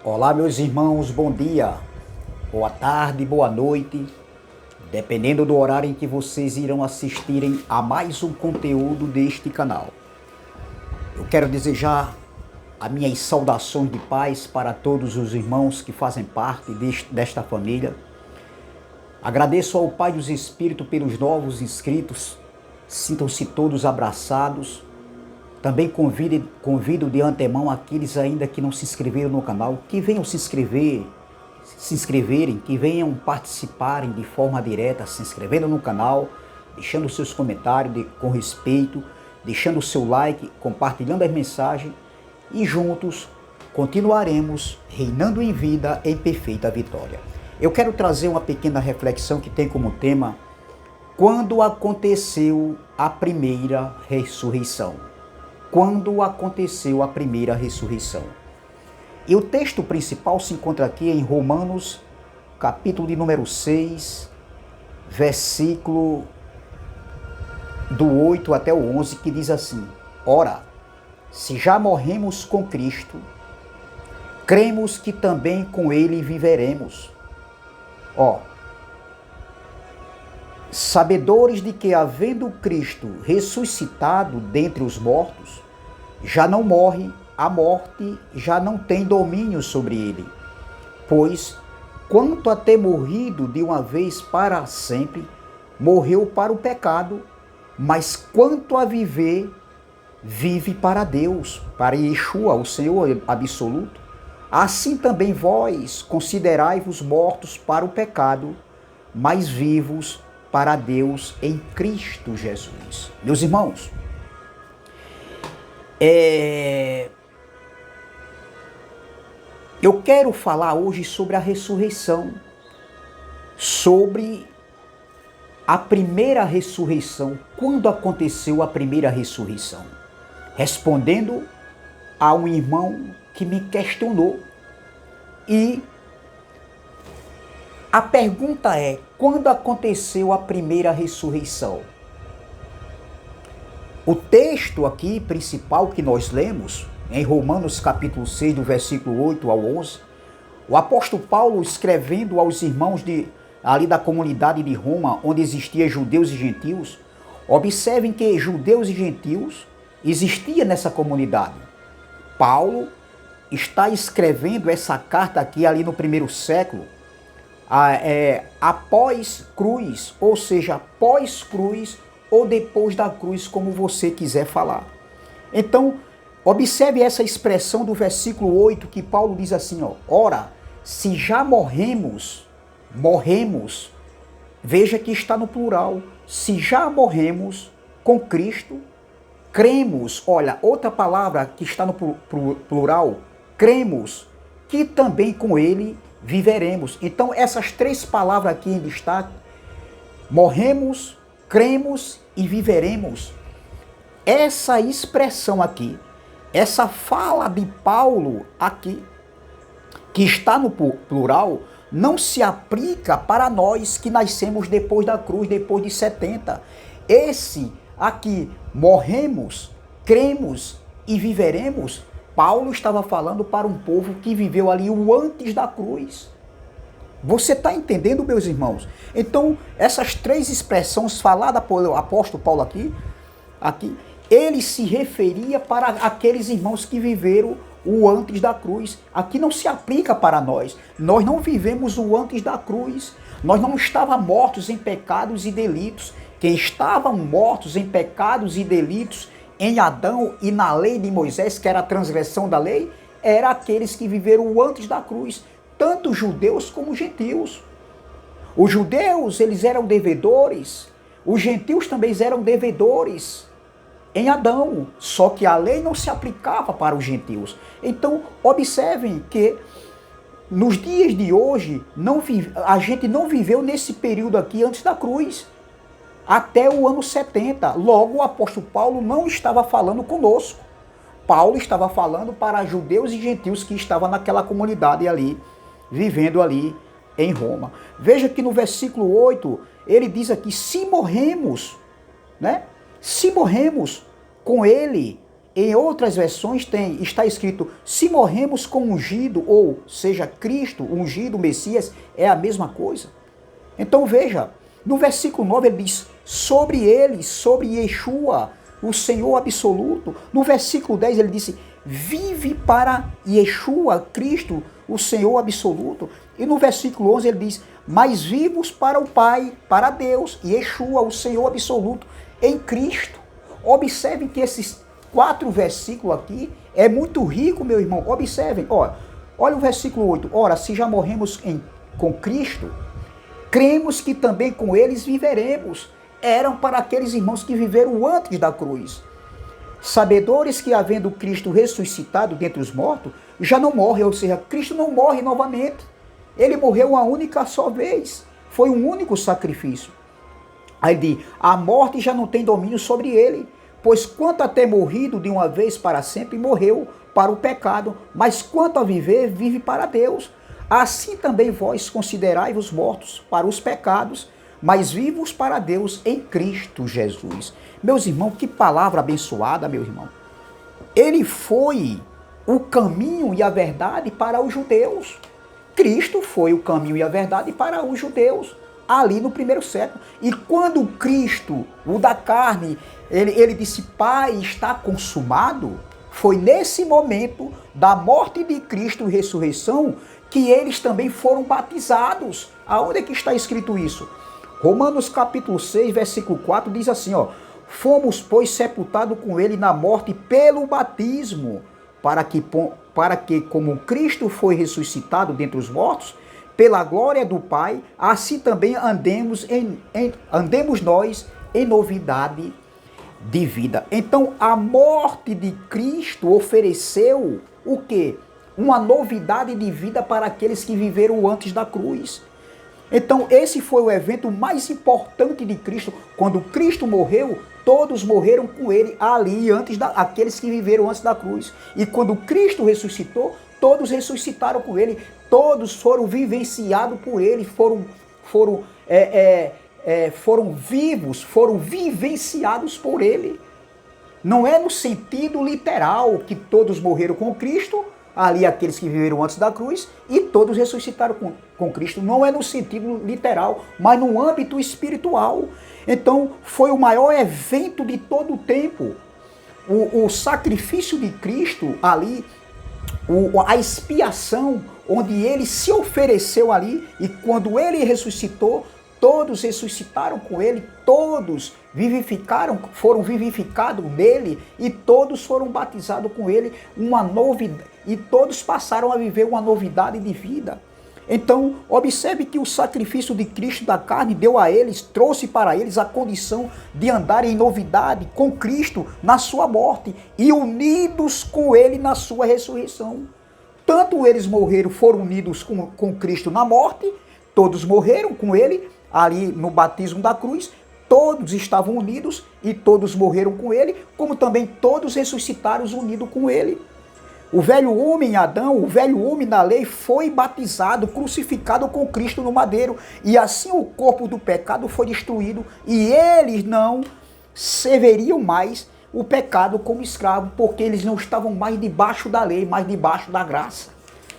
Olá, meus irmãos, bom dia, boa tarde, boa noite, dependendo do horário em que vocês irão assistirem a mais um conteúdo deste canal. Eu quero desejar as minhas saudações de paz para todos os irmãos que fazem parte desta família. Agradeço ao Pai dos Espíritos pelos novos inscritos, sintam-se todos abraçados. Também convido de antemão aqueles ainda que não se inscreveram no canal, que venham se inscreverem, que venham participarem de forma direta, se inscrevendo no canal, deixando seus comentários com respeito, deixando o seu like, compartilhando as mensagens e juntos continuaremos reinando em vida em perfeita vitória. Eu quero trazer uma pequena reflexão que tem como tema: quando aconteceu a primeira ressurreição? Quando aconteceu a primeira ressurreição? E o texto principal se encontra aqui em Romanos, capítulo de número 6, versículo do 8 até o 11, que diz assim: Ora, se já morremos com Cristo, cremos que também com Ele viveremos. Sabedores de que, havendo Cristo ressuscitado dentre os mortos, já não morre, a morte já não tem domínio sobre ele. Pois, quanto a ter morrido de uma vez para sempre, morreu para o pecado, mas quanto a viver, vive para Deus, para Yeshua, o Senhor absoluto. Assim também vós considerai-vos mortos para o pecado, mas vivos para Deus em Cristo Jesus. Meus irmãos, eu quero falar hoje sobre a ressurreição, sobre a primeira ressurreição. Quando aconteceu a primeira ressurreição? Respondendo a um irmão que me questionou. E a pergunta é: quando aconteceu a primeira ressurreição? O texto aqui principal que nós lemos, em Romanos capítulo 6, do versículo 8 ao 11, o apóstolo Paulo escrevendo aos irmãos ali da comunidade de Roma, onde existiam judeus e gentios. Observem que judeus e gentios existiam nessa comunidade. Paulo está escrevendo essa carta aqui ali no primeiro século, após cruz, ou seja, pós-cruz ou depois da cruz, como você quiser falar. Então, observe essa expressão do versículo 8, que Paulo diz assim, ora, se já morremos, veja que está no plural, se já morremos com Cristo, cremos, olha, outra palavra que está no plural, cremos que também com ele viveremos. Então, essas três palavras aqui em destaque: morremos, cremos e viveremos. Essa expressão aqui, essa fala de Paulo aqui, que está no plural, não se aplica para nós que nascemos depois da cruz, depois de 70. Esse aqui, morremos, cremos e viveremos, Paulo estava falando para um povo que viveu ali o antes da cruz. Você está entendendo, meus irmãos? Então, essas três expressões faladas pelo apóstolo Paulo aqui, ele se referia para aqueles irmãos que viveram o antes da cruz. Aqui não se aplica para nós. Nós não vivemos o antes da cruz. Nós não estávamos mortos em pecados e delitos. Quem estavam mortos em pecados e delitos em Adão e na lei de Moisés, que era a transgressão da lei, eram aqueles que viveram o antes da cruz, tanto judeus como gentios. Os judeus, eles eram devedores, os gentios também eram devedores em Adão, só que a lei não se aplicava para os gentios. Então, observem que nos dias de hoje, a gente não viveu nesse período aqui antes da cruz, até o ano 70. Logo, o apóstolo Paulo não estava falando conosco. Paulo estava falando para judeus e gentios que estavam naquela comunidade ali, vivendo ali em Roma. Veja que no versículo 8, ele diz aqui: se morremos, né? Se morremos com ele, Em outras versões está escrito, se morremos com ungido, ou seja, Cristo, ungido, Messias, é a mesma coisa. Então veja, no versículo 9 ele diz, sobre ele, sobre Yeshua, o Senhor absoluto. No versículo 10 ele disse, vive para Yeshua, Cristo, o Senhor absoluto. E no versículo 11 ele diz, mas vivos para o Pai, para Deus, Yeshua, o Senhor absoluto, em Cristo. Observem que esses 4 versículos aqui é muito rico, meu irmão. Observem, olha o versículo 8. Ora, se já morremos com Cristo, cremos que também com eles viveremos. Eram para aqueles irmãos que viveram antes da cruz. Sabedores que, havendo Cristo ressuscitado dentre os mortos, já não morre, ou seja, Cristo não morre novamente. Ele morreu uma única só vez. Foi um único sacrifício. Aí diz, a morte já não tem domínio sobre ele, pois quanto a ter morrido de uma vez para sempre, morreu para o pecado, mas quanto a viver, vive para Deus. Assim também vós considerai-vos mortos para os pecados, mas vivos para Deus em Cristo Jesus. Meus irmãos, que palavra abençoada, meu irmão. Ele foi o caminho e a verdade para os judeus. Cristo foi o caminho e a verdade para os judeus, ali no primeiro século. E quando Cristo, o da carne, ele disse, Pai, está consumado, foi nesse momento da morte de Cristo e ressurreição que eles também foram batizados. Aonde é que está escrito isso? Romanos capítulo 6, versículo 4 diz assim, fomos, pois, sepultados com ele na morte pelo batismo, para que como Cristo foi ressuscitado dentre os mortos, pela glória do Pai, assim também andemos nós em novidade de vida. Então, a morte de Cristo ofereceu o quê? Uma novidade de vida para aqueles que viveram antes da cruz. Então, esse foi o evento mais importante de Cristo. Quando Cristo morreu, todos morreram com ele ali, aqueles que viveram antes da cruz. E quando Cristo ressuscitou, todos ressuscitaram com ele, todos foram vivenciados por ele, foram vivos, foram vivenciados por ele. Não é no sentido literal que todos morreram com Cristo, ali aqueles que viveram antes da cruz, e todos ressuscitaram com Cristo. Não é no sentido literal, mas no âmbito espiritual. Então, foi o maior evento de todo o tempo. O sacrifício de Cristo ali, a expiação, onde ele se ofereceu ali, e quando ele ressuscitou, todos ressuscitaram com ele, todos foram vivificados nele, e todos foram batizados com ele, uma novidade, e todos passaram a viver uma novidade de vida. Então, observe que o sacrifício de Cristo da carne deu a eles, trouxe para eles a condição de andar em novidade com Cristo na sua morte e unidos com ele na sua ressurreição. Tanto eles morreram, foram unidos com Cristo na morte, todos morreram com ele ali no batismo da cruz, todos estavam unidos e todos morreram com ele, como também todos ressuscitaram unidos com ele. O velho homem Adão, o velho homem da lei, foi batizado, crucificado com Cristo no madeiro, e assim o corpo do pecado foi destruído, e eles não serviriam mais o pecado como escravo, porque eles não estavam mais debaixo da lei, mas debaixo da graça.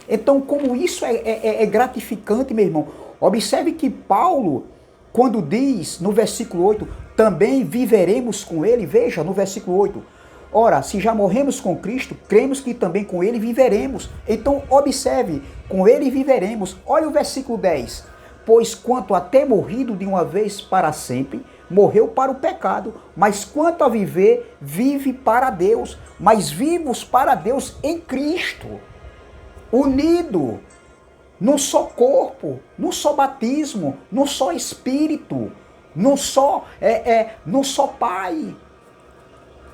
Então, como isso é gratificante, meu irmão, observe que Paulo, quando diz no versículo 8, também viveremos com ele, veja no versículo 8, ora, se já morremos com Cristo, cremos que também com ele viveremos. Então, observe, com ele viveremos. Olha o versículo 10. Pois quanto a ter morrido de uma vez para sempre, morreu para o pecado, mas quanto a viver, vive para Deus. Mas vivos para Deus em Cristo, unido, num só corpo, num só batismo, num só Espírito, num só Pai,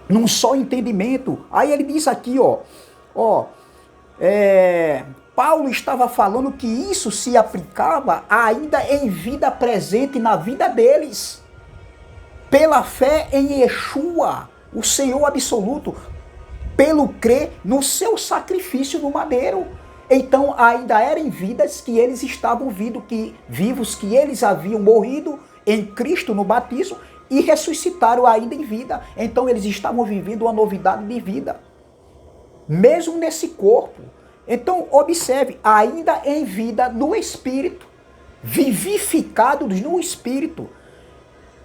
num só entendimento. Aí ele diz aqui, Paulo estava falando que isso se aplicava ainda em vida presente na vida deles, pela fé em Yeshua, o Senhor absoluto, pelo crer no seu sacrifício no madeiro. Então ainda eram vidas que eles estavam vivos, que eles haviam morrido em Cristo no batismo, e ressuscitaram ainda em vida. Então eles estavam vivendo uma novidade de vida, mesmo nesse corpo. Então observe, ainda em vida no Espírito, vivificados no Espírito.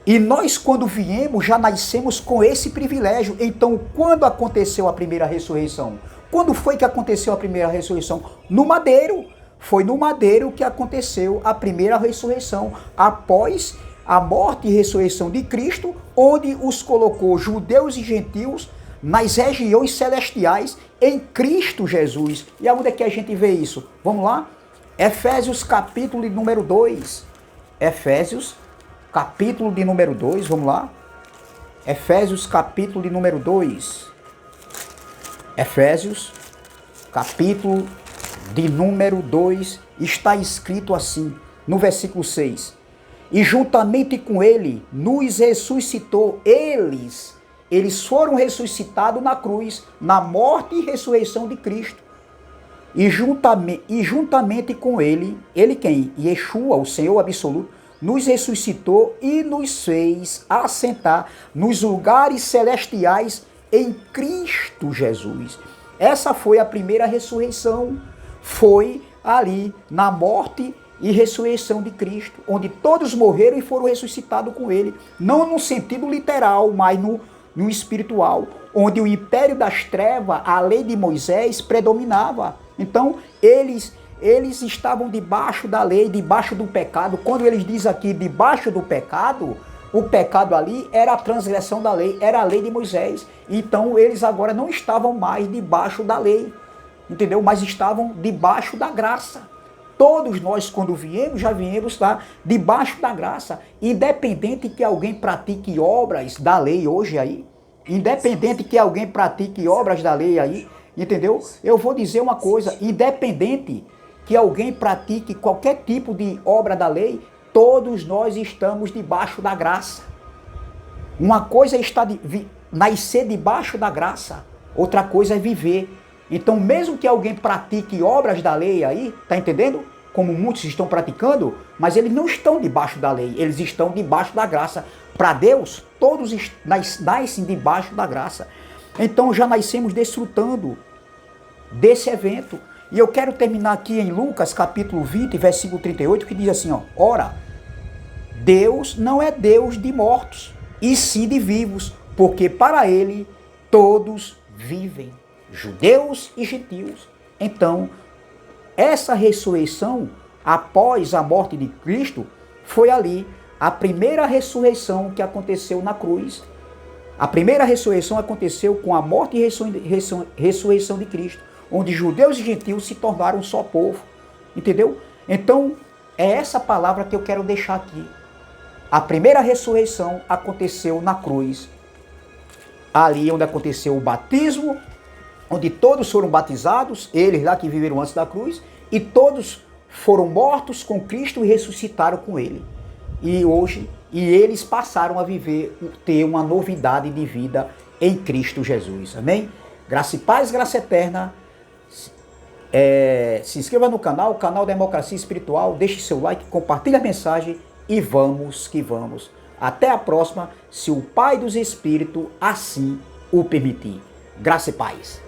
E nós, quando viemos, já nascemos com esse privilégio. Então, quando aconteceu a primeira ressurreição? Quando foi que aconteceu a primeira ressurreição? No madeiro. Foi no madeiro que aconteceu a primeira ressurreição, após a morte e ressurreição de Cristo, onde os colocou judeus e gentios nas regiões celestiais em Cristo Jesus. E aonde é que a gente vê isso? Vamos lá? Efésios capítulo de número 2. Efésios capítulo de número 2, vamos lá? Efésios capítulo de número 2. Efésios capítulo de número 2, está escrito assim, no versículo 6. E juntamente com ele nos ressuscitou, eles foram ressuscitados na cruz, na morte e ressurreição de Cristo. E juntamente com ele quem? Yeshua, o Senhor absoluto, nos ressuscitou e nos fez assentar nos lugares celestiais em Cristo Jesus. Essa foi a primeira ressurreição. Foi ali na morte e ressurreição de Cristo, onde todos morreram e foram ressuscitados com ele. Não no sentido literal, mas no espiritual, onde o império das trevas, a lei de Moisés, predominava. Então, eles estavam debaixo da lei, debaixo do pecado. Quando eles dizem aqui debaixo do pecado, o pecado ali era a transgressão da lei, era a lei de Moisés. Então, eles agora não estavam mais debaixo da lei, entendeu? Mas estavam debaixo da graça. Todos nós, quando viemos, já viemos lá debaixo da graça. Independente que alguém pratique obras da lei hoje aí, independente que alguém pratique obras da lei aí, entendeu? Eu vou dizer uma coisa, independente que alguém pratique qualquer tipo de obra da lei, todos nós estamos debaixo da graça. Uma coisa é nascer debaixo da graça, outra coisa é viver. Então, mesmo que alguém pratique obras da lei aí, tá entendendo? Como muitos estão praticando, mas eles não estão debaixo da lei, eles estão debaixo da graça. Para Deus, todos nascem debaixo da graça. Então, já nascemos desfrutando desse evento. E eu quero terminar aqui em Lucas, capítulo 20, versículo 38, que diz assim, ó: ora, Deus não é Deus de mortos, e sim de vivos, porque para ele todos vivem, judeus e gentios. Então, essa ressurreição, após a morte de Cristo, foi ali a primeira ressurreição que aconteceu na cruz. A primeira ressurreição aconteceu com a morte e ressurreição de Cristo, onde judeus e gentios se tornaram um só povo. Entendeu? Então, é essa palavra que eu quero deixar aqui. A primeira ressurreição aconteceu na cruz, ali onde aconteceu o batismo, onde todos foram batizados, eles lá que viveram antes da cruz, e todos foram mortos com Cristo e ressuscitaram com ele. E eles passaram a viver, ter uma novidade de vida em Cristo Jesus. Amém? Graça e paz, graça eterna. Se inscreva no canal Democracia Espiritual, deixe seu like, compartilhe a mensagem e vamos que vamos. Até a próxima, se o Pai dos Espíritos assim o permitir. Graça e paz.